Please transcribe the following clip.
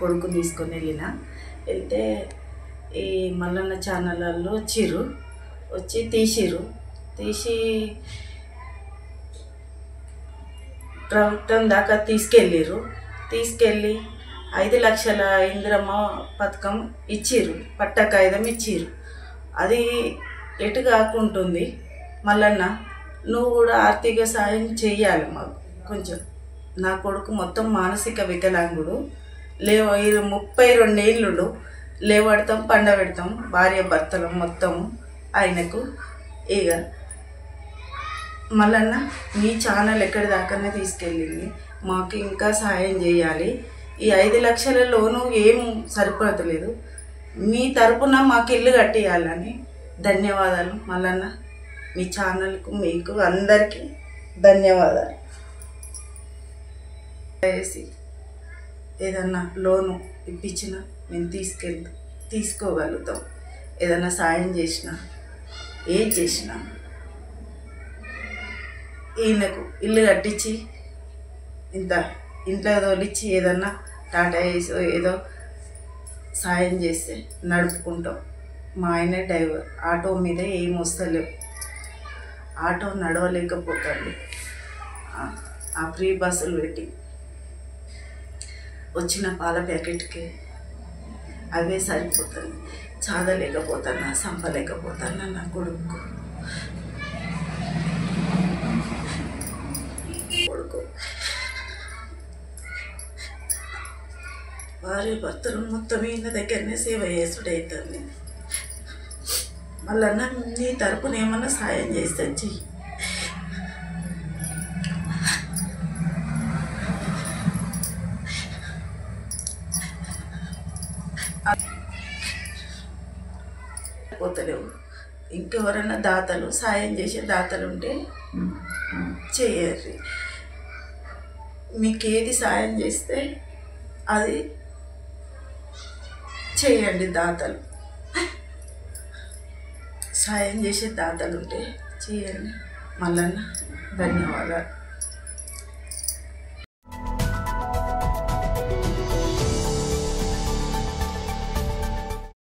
కొడుకుని తీసుకొని వెళ్తే ఈ మల్లన్న ఛానల్లో వచ్చి తీసి ప్రభుత్వం దాకా తీసుకెళ్ళి 5 లక్షల ఇందిరమ్మ పథకం ఇచ్చిర్రు, పట్ట కాగితం ఇచ్చిర్రు. అది ఎటు కాకుంటుంది. మల్లన్న నువ్వు కూడా ఆర్థిక సాయం చేయాలి మాకు కొంచెం. నా కొడుకు మొత్తం మానసిక వికలాంగుడు, 32 ఏళ్ళు లేవడతాం పండబెడతాం భార్య భర్తలు మొత్తం ఆయనకు. ఇక మల్లన్న మీ ఛానల్ ఎక్కడి దాకానే తీసుకెళ్ళింది, మాకు ఇంకా సాయం చేయాలి. ఈ 5 లక్షల లోను ఏం సరిపడతలేదు, మీ తరపున మాకు ఇల్లు కట్టియాలని. ధన్యవాదాలు మల్లన్న, మీ ఛానల్కు మీకు అందరికీ ధన్యవాదాలు. వేసి ఏదన్నా లోను ఇప్పించినా మేము తీసుకోగలుగుతాం. ఏదన్నా సాయం చేసినా ఏం చేసినా ఈయనకు ఇల్లు కట్టించి ఇంట్లో తోలిచ్చి ఏదన్నా టాటా ఏసో ఏదో సాయం చేస్తే నడుపుకుంటాం. మా ఆయన డ్రైవర్, ఆటో మీద ఏం వస్తలేవు, ఆటో నడవలేకపోతాడు. ఆ ఫ్రీ బస్సులు పెట్టి వచ్చిన పాల ప్యాకెట్కి అవే సరిపోతాయి. చాదలేకపోతాను, సంపలేకపోతాను నా కొడుకు. భార్య భర్తలు మొత్తం ఈయన దగ్గరనే సేవ చేసుడవుతుంది. మళ్ళీ నీ తరపున ఏమన్నా సాయం చేస్తే చెయ్యి. పోతలేవు. ఇంకెవరైనా దాతలు సాయం చేసే దాతలు ఉంటే చేయర్రి. మీకు ఏది సాయం చేస్తే అది చేయండి. దాతలు సాయం చేసే దాతలు ఉంటే చేయండి. మల్లన్న ధన్యవాదాలు.